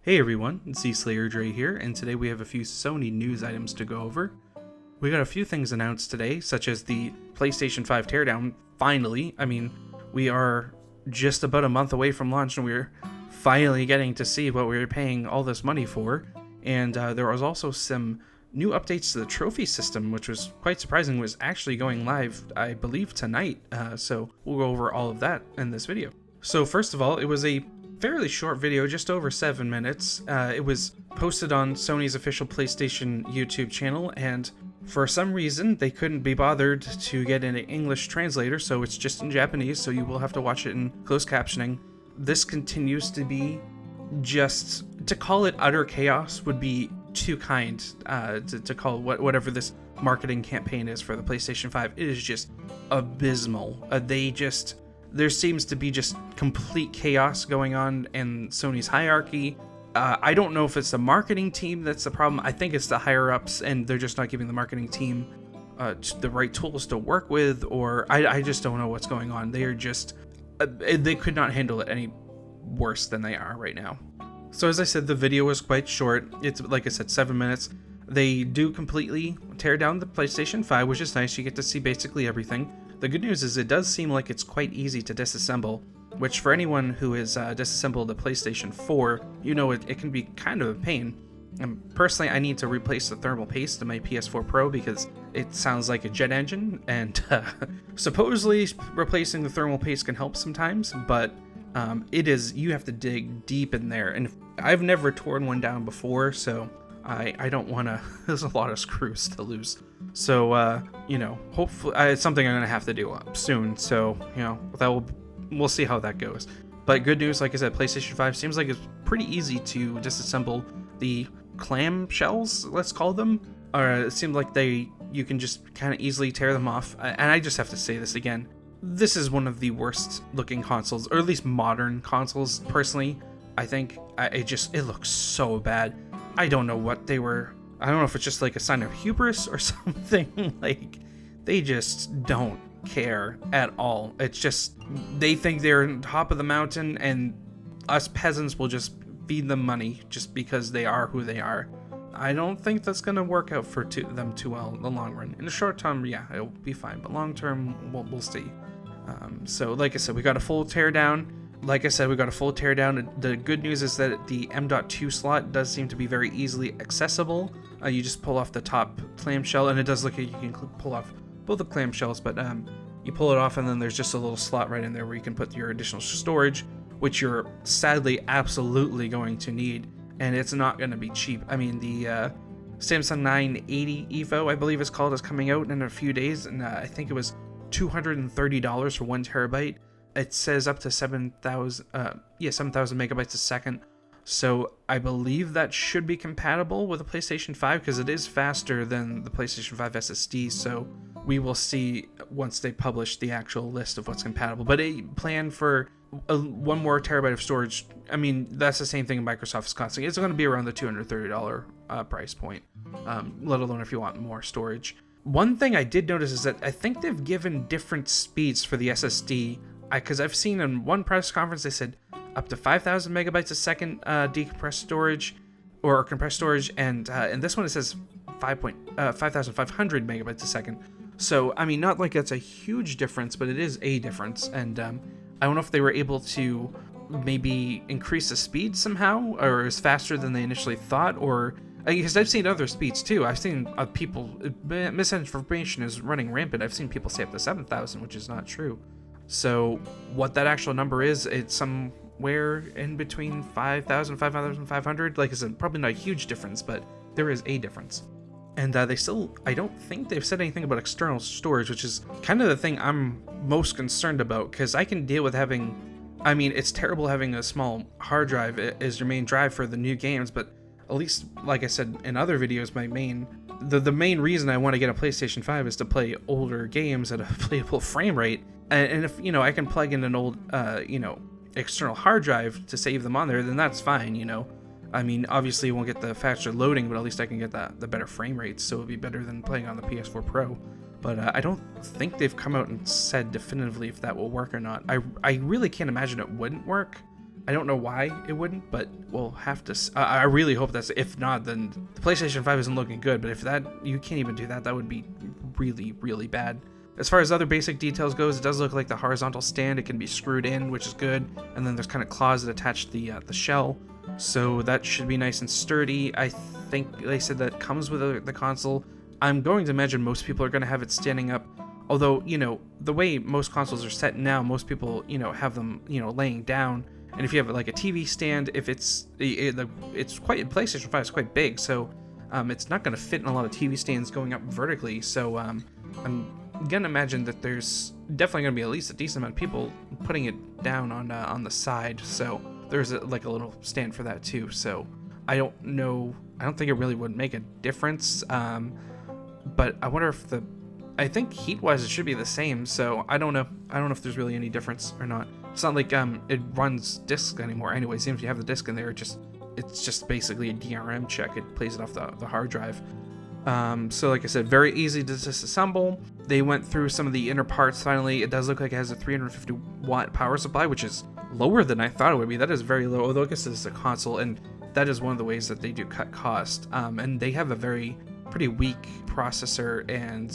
Hey everyone, it's Z-Slayer Dre here, and today we have a few Sony news items to go over. We got a few things announced today, such as the PlayStation 5 Teardown, finally. We are just about a month away from launch, and we're finally getting to see what we were paying all this money for. And there was also some new updates to the trophy system, which was quite surprising. It was actually going live, I believe, tonight, so we'll go over all of that in this video. So first of all, it was a fairly short video, just over 7 minutes. It was posted on Sony's official PlayStation YouTube channel, and for some reason they couldn't be bothered to get an English translator, so it's just in Japanese, so you will have to watch it in closed captioning. This continues to be just, to call it utter chaos would be too kind to call whatever this marketing campaign is for the PlayStation 5. It is just abysmal. There seems to be just complete chaos going on in Sony's hierarchy. I don't know if it's the marketing team that's the problem. I think it's the higher ups, and they're just not giving the marketing team the right tools to work with, or I just don't know what's going on. They are just, they could not handle it any worse than they are right now. So as I said, the video was quite short. It's, like I said, 7 minutes. They do completely tear down the PlayStation 5, which is nice. You get to see basically everything. The good news is it does seem like it's quite easy to disassemble, which for anyone who has disassembled the PlayStation 4, you know it can be kind of a pain. And personally, I need to replace the thermal paste in my PS4 Pro because it sounds like a jet engine, and supposedly replacing the thermal paste can help sometimes, but you have to dig deep in there, and I've never torn one down before, so I don't want to, there's a lot of screws to lose. So, hopefully, it's something I'm going to have to do soon. So, we'll see how that goes. But good news, like I said, PlayStation 5 seems like it's pretty easy to disassemble the clam shells, let's call them. Or it seemed like you can just kind of easily tear them off. And I just have to say this again. This is one of the worst looking consoles, or at least modern consoles, personally. I think it looks so bad. I don't know what they were. I don't know if it's just like a sign of hubris or something. Like, they just don't care at all. It's just, they think they're on top of the mountain, and us peasants will just feed them money just because they are who they are. I don't think that's going to work out for them too well in the long run. In the short term, yeah, it'll be fine. But long term, we'll see. So like I said, we got a full teardown. The good news is that the M.2 slot does seem to be very easily accessible. You just pull off the top clamshell, and it does look like you can pull off both the clamshells, but you pull it off, and then there's just a little slot right in there where you can put your additional storage, which you're sadly absolutely going to need, and it's not going to be cheap. I mean, the Samsung 980 EVO, I believe it's called, is coming out in a few days, and I think it was $230 for 1 terabyte. It says up to 7,000 megabytes a second. So I believe that should be compatible with the PlayStation 5 because it is faster than the PlayStation 5 SSD. So we will see once they publish the actual list of what's compatible. But a plan for 1 more terabyte of storage, I mean, that's the same thing Microsoft is costing. It's going to be around the $230 price point, let alone if you want more storage. One thing I did notice is that I think they've given different speeds for the SSD. Because I've seen in one press conference they said up to 5,000 megabytes a second decompressed storage or compressed storage, and in this one it says 5,500 megabytes a second. So I mean, not like that's a huge difference, but it is a difference. And I don't know if they were able to maybe increase the speed somehow, or is faster than they initially thought, or because I've seen other speeds too. I've seen people, misinformation is running rampant. I've seen people say up to 7,000, which is not true. So what that actual number is, it's somewhere in between 5,000 and 5,500. Like I said, probably not a huge difference, but there is a difference. And I don't think they've said anything about external storage, which is kind of the thing I'm most concerned about, because I can deal with it's terrible having a small hard drive as your main drive for the new games, but at least, like I said in other videos, the main reason I want to get a PlayStation 5 is to play older games at a playable frame rate. And if, I can plug in an old, external hard drive to save them on there, then that's fine, I mean, obviously you won't get the faster loading, but at least I can get the better frame rates, so it'll be better than playing on the PS4 Pro. But I don't think they've come out and said definitively if that will work or not. I really can't imagine it wouldn't work. I don't know why it wouldn't, but we'll have to. I really hope that's. If not, then the PlayStation 5 isn't looking good. But if that you can't even do that, that would be really, really bad. As far as other basic details goes, it does look like the horizontal stand. It can be screwed in, which is good. And then there's kind of claws that attach the shell, so that should be nice and sturdy. I think they said that comes with the console. I'm going to imagine most people are going to have it standing up. Although, the way most consoles are set now, most people, have them, laying down. And if you have like a TV stand, if it's quite, PlayStation 5 is quite big, so it's not going to fit in a lot of TV stands going up vertically. So I'm going to imagine that there's definitely going to be at least a decent amount of people putting it down on the side. So there's a little stand for that too. So I don't know. I don't think it really would make a difference. But I wonder if I think heat-wise it should be the same, so I don't know. I don't know if there's really any difference or not. It's not like it runs discs anymore. Anyways, even if you have the disc in there, it's just basically a DRM check. It plays it off the hard drive. So like I said, very easy to disassemble. They went through some of the inner parts finally. It does look like it has a 350 watt power supply, which is lower than I thought it would be. That is very low, although I guess this is a console, and that is one of the ways that they do cut cost. And they have a pretty weak processor and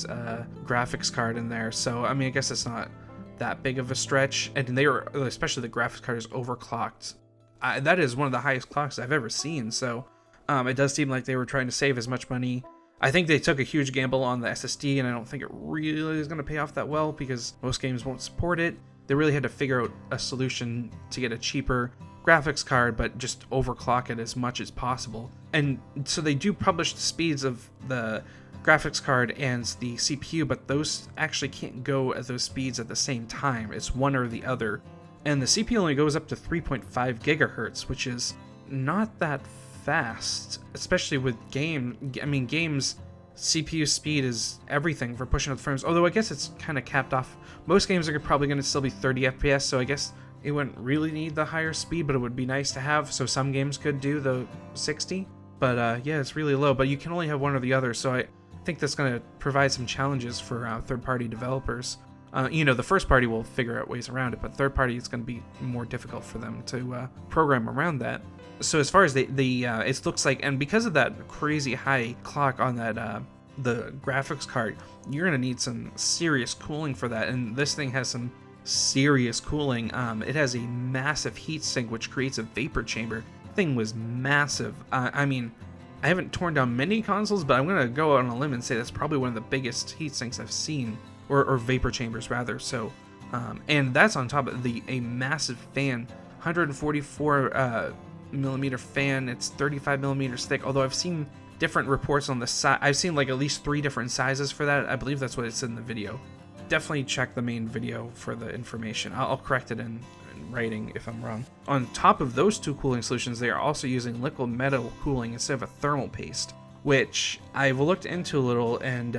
graphics card in there, so I mean, I guess it's not that big of a stretch. And especially the graphics card is overclocked. That is one of the highest clocks I've ever seen, so it does seem like they were trying to save as much money. I think they took a huge gamble on the SSD, and I don't think it really is going to pay off that well because most games won't support it. They really had to figure out a solution to get a cheaper graphics card, but just overclock it as much as possible. And so they do publish the speeds of the graphics card and the CPU, but those actually can't go at those speeds at the same time. It's one or the other. And the CPU only goes up to 3.5 gigahertz, which is not that fast, especially with games, CPU speed is everything for pushing up the frames, although I guess it's kind of capped off. Most games are probably going to still be 30 FPS, so I guess it wouldn't really need the higher speed, but it would be nice to have, so some games could do the 60. But yeah, it's really low, but you can only have one or the other, so I think that's going to provide some challenges for third-party developers. The first party will figure out ways around it, but third party is going to be more difficult for them to program around that. So as far as it looks like, and because of that crazy high clock on that the graphics card, you're going to need some serious cooling for that, and this thing has some serious cooling. It has a massive heatsink which creates a vapor chamber. The thing was massive. I mean, I haven't torn down many consoles, but I'm going to go out on a limb and say that's probably one of the biggest heatsinks I've seen, or vapor chambers rather. So, and that's on top of a massive fan, 144 millimeter fan. It's 35 millimeters thick, although I've seen different reports on the side. I've seen like at least 3 different sizes for that. I believe that's what it said in the video. Definitely check the main video for the information. I'll correct it in writing if I'm wrong. On top of those 2 cooling solutions, they are also using liquid metal cooling instead of a thermal paste, which I've looked into a little, and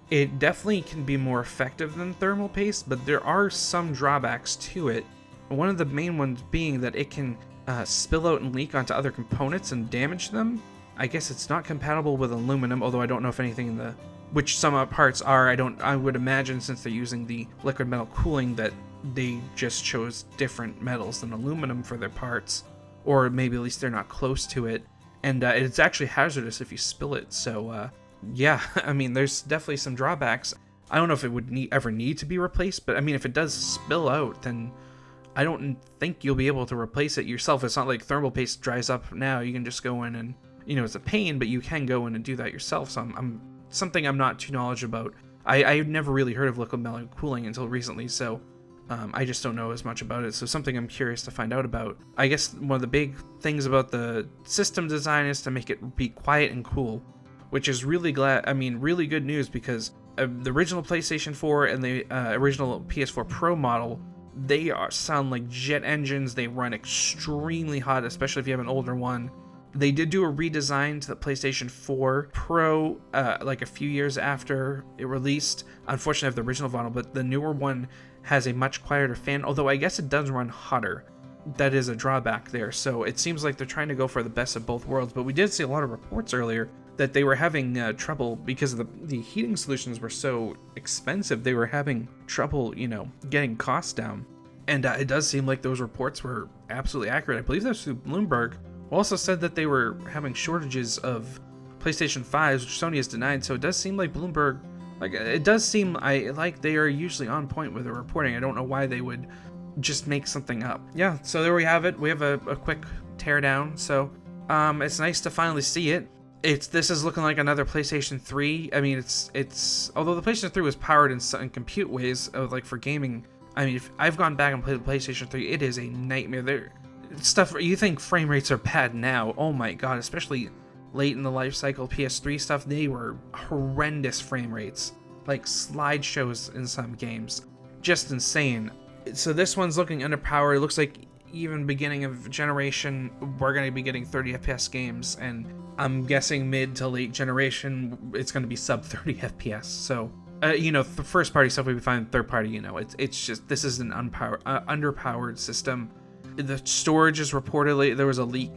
it definitely can be more effective than thermal paste, but there are some drawbacks to it. One of the main ones being that it can spill out and leak onto other components and damage them. I guess it's not compatible with aluminum, although I don't know if anything in which some parts are. I would imagine, since they're using the liquid metal cooling, that they just chose different metals than aluminum for their parts, or maybe at least they're not close to it. And it's actually hazardous if you spill it. So yeah, I mean, there's definitely some drawbacks. I don't know if it would ever need to be replaced, but I mean, if it does spill out, then I don't think you'll be able to replace it yourself. It's not like thermal paste dries up now. You can just go in and, it's a pain, but you can go in and do that yourself. So something I'm not too knowledgeable about. I've never really heard of liquid metal cooling until recently, so I just don't know as much about it. So something I'm curious to find out about. I guess one of the big things about the system design is to make it be quiet and cool, which is really good news, because the original PlayStation 4 and the original PS4 Pro model, they sound like jet engines. They run extremely hot, especially if you have an older one. They did do a redesign to the PlayStation 4 Pro like a few years after it released. Unfortunately, I have the original model, but the newer one has a much quieter fan, although I guess it does run hotter. That is a drawback there. So it seems like they're trying to go for the best of both worlds, but we did see a lot of reports earlier that they were having trouble because the heating solutions were so expensive. They were having trouble, getting costs down. And it does seem like those reports were absolutely accurate. I believe that's through Bloomberg, who also said that they were having shortages of PlayStation 5s, which Sony has denied. So it does seem like Bloomberg, like it does seem like they are usually on point with their reporting. I don't know why they would just make something up. Yeah, so there we have it. We have a quick teardown. So it's nice to finally see it. This is looking like another PlayStation 3. I mean, it's although the PlayStation 3 was powered in compute ways, like for gaming. I mean, if I've gone back and played the PlayStation 3, it is a nightmare. There, stuff you think frame rates are bad now. Oh my god, especially late in the life cycle PS3 stuff, they were horrendous frame rates, like slideshows in some games, just insane. So this one's looking underpowered. It looks like even beginning of generation, we're going to be getting 30 FPS games, and I'm guessing mid to late generation, it's going to be sub 30 FPS. So. The first party stuff will be fine. Third party, it's just, this is an underpowered system. The storage is reportedly, there was a leak.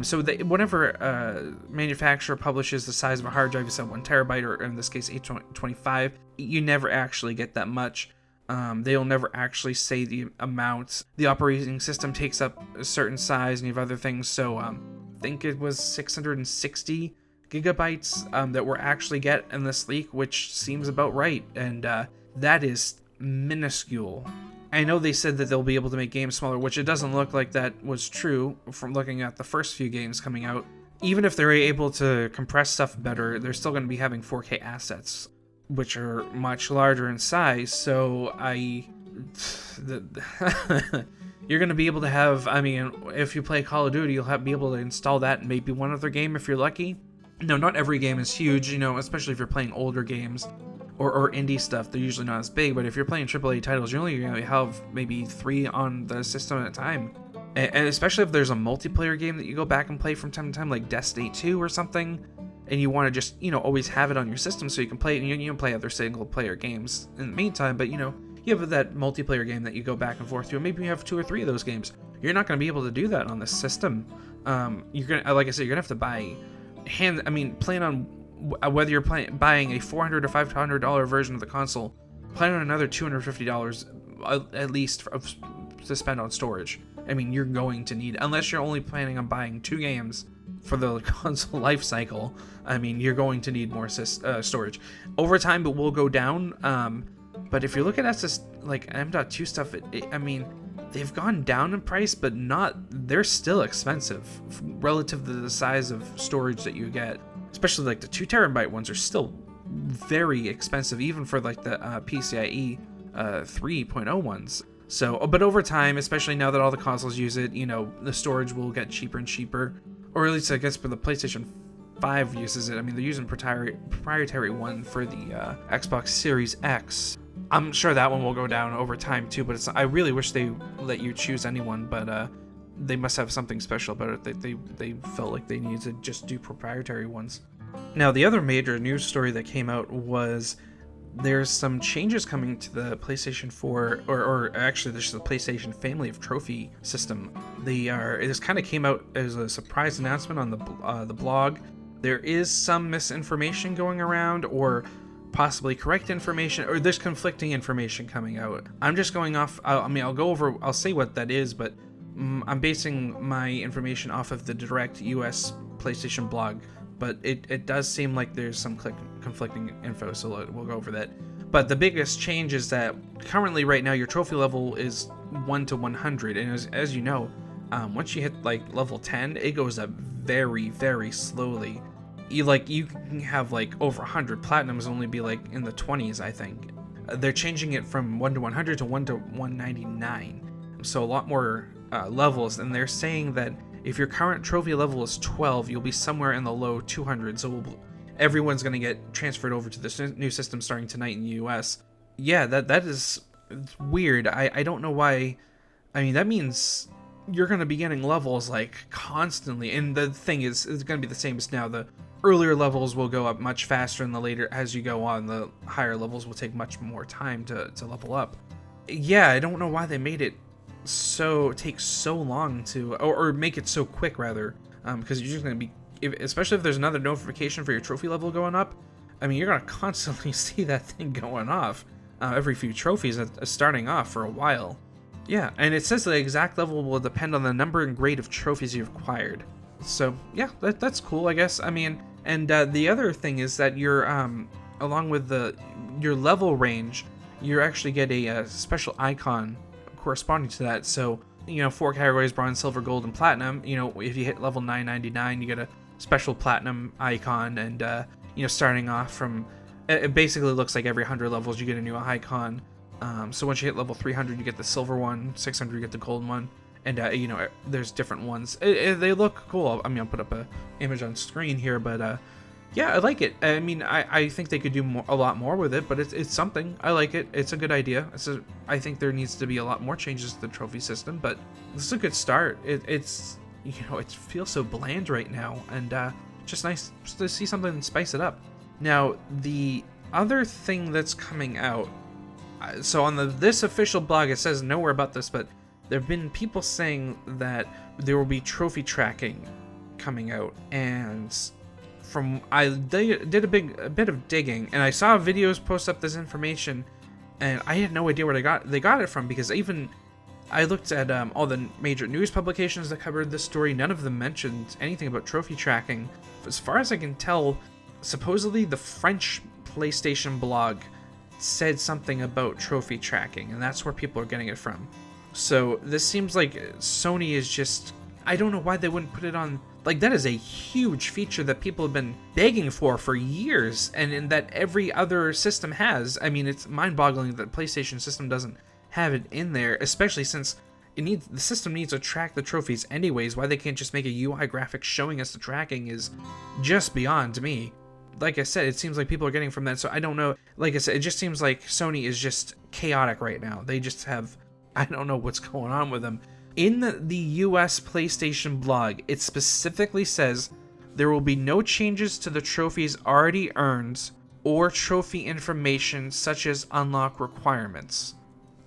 So whenever manufacturer publishes the size of a hard drive, you said 1 terabyte, or in this case 825, you never actually get that much. They'll never actually say the amount. The operating system takes up a certain size, and you have other things. So I think it was 660 gigabytes that we're actually get in this leak, which seems about right, and that is minuscule. I know they said that they'll be able to make games smaller, which it doesn't look like that was true from looking at the first few games coming out. Even if they're able to compress stuff better, they're still going to be having 4K assets, which are much larger in size. So you're going to be able to have, I mean, if you play Call of Duty, you'll be able to install that in maybe one other game if you're lucky. No, not every game is huge, especially if you're playing older games or indie stuff. They're usually not as big, but if you're playing AAA titles, you're only going to have maybe 3 on the system at a time. And especially if there's a multiplayer game that you go back and play from time to time, like Destiny 2 or something, and you want to just, always have it on your system so you can play it, and you can play other single player games in the meantime, but you have that multiplayer game that you go back and forth to, and maybe you have 2 or 3 of those games. You're not going to be able to do that on this system. You're going to, like I said, you're going to have to buy plan on whether you're buying a $400 or $500 version of the console, plan on another $250 at least to spend on storage. I mean, you're going to need, unless you're only planning on buying 2 games for the console life cycle, I mean, you're going to need more storage. Over time, it will go down, but if you're looking at this, like M.2 stuff, I mean, they've gone down in price, but they're still expensive relative to the size of storage that you get. Especially like the 2 terabyte ones are still very expensive, even for like the PCIe 3.0 ones. So, but over time, especially now that all the consoles use it, the storage will get cheaper and cheaper. Or at least I guess for the PlayStation 5 uses it. I mean, they're using proprietary one for the Xbox Series X. I'm sure that one will go down over time too, but I really wish they let you choose anyone, but they must have something special about it. They felt like they needed to just do proprietary ones. Now, the other major news story that came out was there's some changes coming to the PlayStation 4, or actually there's the PlayStation family of trophy system. This kind of came out as a surprise announcement on the blog. There is some misinformation going around, or possibly correct information, or there's conflicting information coming out. I'm just going off, I'll say what that is, but I'm basing my information off of the direct US PlayStation blog, but it does seem like there's some conflicting info, so we'll go over that. But the biggest change is that currently right now your trophy level is 1 to 100, and as you know, once you hit like level 10, it goes up very, very slowly. You can have like over 100 platinums only be like in the 20s, I think. They're changing it from 1 to 100 to 1 to 199, so a lot more levels, and they're saying that if your current trophy level is 12, you'll be somewhere in the low 200s, so everyone's going to get transferred over to this new system starting tonight in the US. Yeah, that is weird. I don't know why. I mean, that means you're going to be getting levels like constantly, and the thing is, it's going to be the same as now. The earlier levels will go up much faster, and the later, as you go on, the higher levels will take much more time to level up. Yeah, I don't know why they made it take so long to, or make it so quick rather, because you're just going to be, especially if there's another notification for your trophy level going up. I mean, you're going to constantly see that thing going off every few trophies starting off for a while. Yeah, and it says the exact level will depend on the number and grade of trophies you've acquired. So yeah, that's cool, I guess. I mean, and the other thing is that you're along with your level range, you actually get a special icon corresponding to that. So 4 categories: bronze, silver, gold, and platinum. If you hit level 999, you get a special platinum icon, and starting off from, it basically looks like every 100 levels you get a new icon. So once you hit level 300, you get the silver one, 600 you get the gold one, and there's different ones. They look cool. I mean, I'll put up a image on screen here, but yeah, I like it. I mean, I think they could do a lot more with it, but it's something. I like it. It's a good idea. I think there needs to be a lot more changes to the trophy system, but this is a good start. It's it feels so bland right now, and just nice to see something and spice it up. Now, the other thing that's coming out, so on this official blog, it says nowhere about this, but there have been people saying that there will be trophy tracking coming out, and I did a bit of digging, and I saw videos post up this information, and I had no idea where they got it from, because even I looked at all the major news publications that covered this story. None of them mentioned anything about trophy tracking. As far as I can tell, supposedly the French PlayStation blog said something about trophy tracking, and that's where people are getting it from. So this seems like Sony is just, I don't know why they wouldn't put it on. Like, that is a huge feature that people have been begging for years, and that every other system has. I mean, it's mind-boggling that the PlayStation system doesn't have it in there, especially since the system needs to track the trophies anyways. Why they can't just make a UI graphic showing us the tracking is just beyond me. Like I said, it seems like people are getting from that, so I don't know. Like I said, it just seems like Sony is just chaotic right now. They just have, I don't know what's going on with them. In the US PlayStation blog, it specifically says there will be no changes to the trophies already earned or trophy information such as unlock requirements.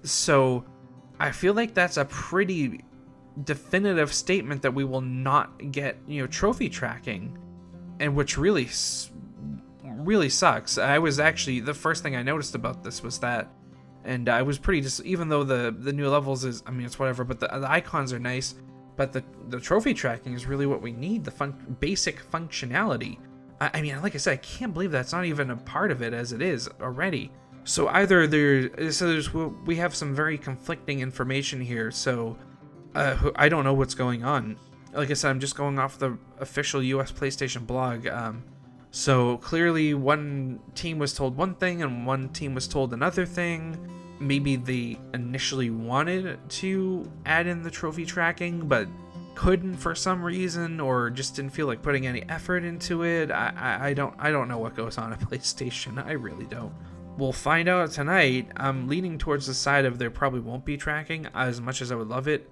So I feel like that's a pretty definitive statement that we will not get, trophy tracking, and which really sucks. I was actually, the first thing I noticed about this was that, and I was pretty even though the new levels is, I mean, it's whatever, but the icons are nice, but the trophy tracking is really what we need, the basic functionality. I mean, like I said, I can't believe that's not even a part of it as it is already. So either we have some very conflicting information here, so I don't know what's going on. Like I said, I'm just going off the official US PlayStation blog. So clearly one team was told one thing and one team was told another thing. Maybe they initially wanted to add in the trophy tracking, but couldn't for some reason, or just didn't feel like putting any effort into it. I don't know what goes on at PlayStation. I really don't. We'll find out tonight. I'm leaning towards the side of there probably won't be tracking, as much as I would love it.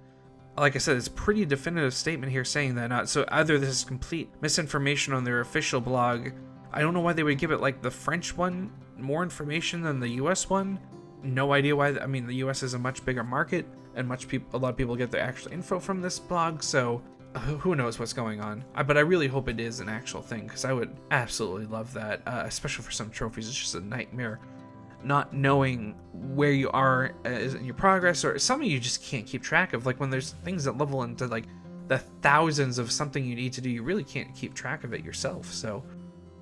Like I said, it's a pretty definitive statement here saying that not. So either this is complete misinformation on their official blog. I don't know why they would give it, like, the French one more information than the US one. No idea why. I mean, the US is a much bigger market, and a lot of people get their actual info from this blog, so who knows what's going on. But I really hope it is an actual thing, because I would absolutely love that, especially for some trophies. It's just a nightmare not knowing where you are in your progress, or some of you just can't keep track of. Like, when there's things that level into like the thousands of something you need to do, you really can't keep track of it yourself. So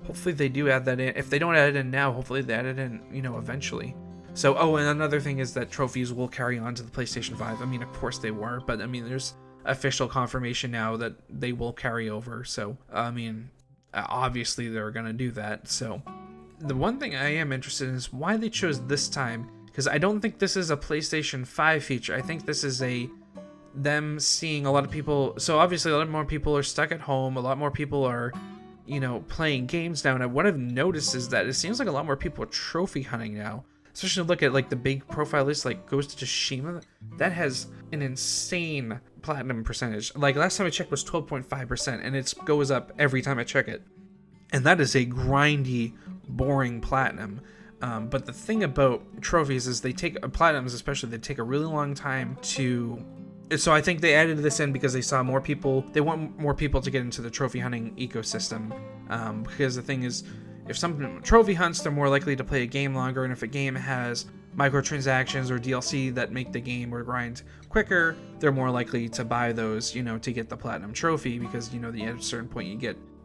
hopefully they do add that in. If they don't add it in now, hopefully they add it in, eventually. So, and another thing is that trophies will carry on to the PlayStation 5. I mean, of course they were, but I mean, there's official confirmation now that they will carry over. So, I mean, obviously they're going to do that. So the one thing I am interested in is why they chose this time, because I don't think this is a PlayStation 5 feature. I think this is them seeing a lot of people. So obviously a lot more people are stuck at home. A lot more people are, playing games now. And what I've noticed is that it seems like a lot more people are trophy hunting now. Especially look at like the big profile list, like Ghost of Tsushima. That has an insane platinum percentage. Like last time I checked was 12.5%, and it goes up every time I check it. And that is a grindy, boring platinum. But the thing about trophies is platinums especially, they take a really long time to. So I think they added this in because they saw more people. They want more people to get into the trophy hunting ecosystem. Because the thing is, if someone trophy hunts, they're more likely to play a game longer, and if a game has microtransactions or DLC that make the game or grind quicker, they're more likely to buy those, you know, to get the platinum trophy, because, you know, at a certain point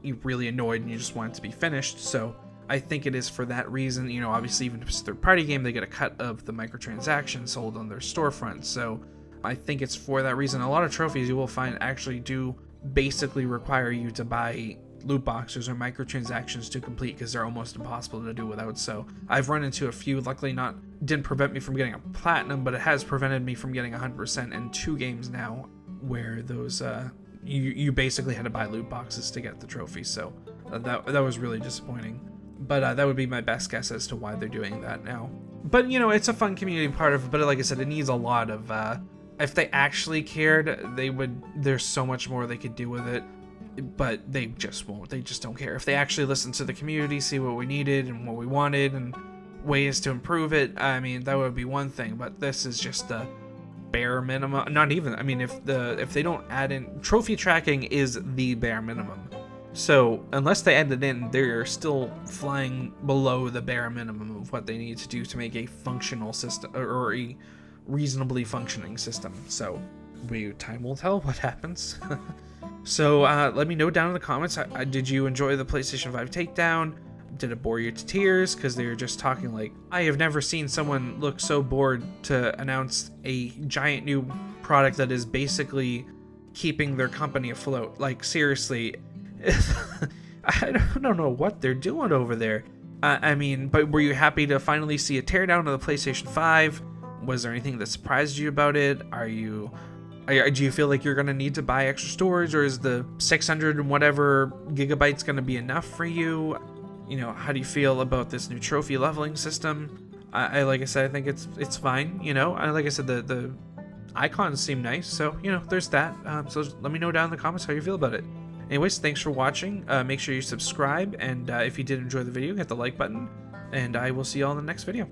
you really annoyed and you just want it to be finished. So I think it is for that reason. You know, obviously, even if it's a third-party game, they get a cut of the microtransactions sold on their storefront. So I think it's for that reason. A lot of trophies you will find actually do basically require you to buy loot boxes or microtransactions to complete, because they're almost impossible to do without. So I've run into a few, luckily didn't prevent me from getting a platinum, but it has prevented me from getting 100% in 2 games now, where those you basically had to buy loot boxes to get the trophy. So that was really disappointing. But that would be my best guess as to why they're doing that now. But, you know, it's a fun community part of it. But like I said, it needs a lot of... if they actually cared, there's so much more they could do with it. But they just won't. They just don't care. If they actually listen to the community, see what we needed and what we wanted and ways to improve it, I mean, that would be one thing. But this is just the bare minimum. Not even. I mean, if they don't add in... Trophy tracking is the bare minimum. So unless they add it in, they're still flying below the bare minimum of what they need to do to make a functional system, or a reasonably functioning system. So time will tell what happens. So let me know down in the comments, did you enjoy the PlayStation 5 takedown? Did it bore you to tears? Because they were just talking like, I have never seen someone look so bored to announce a giant new product that is basically keeping their company afloat. Like, seriously. I don't know what they're doing over there. I mean, but were you happy to finally see a teardown of the PlayStation 5? Was there anything that surprised you about it? Do you feel like you're gonna need to buy extra storage, or is the 600 and whatever gigabytes gonna be enough for you? You know, how do you feel about this new trophy leveling system? Like I said, I think it's fine. You know, like I said, the icons seem nice, so you know, there's that. So let me know down in the comments how you feel about it. Anyways, thanks for watching. Make sure you subscribe, and if you did enjoy the video, hit the like button, and I will see you all in the next video.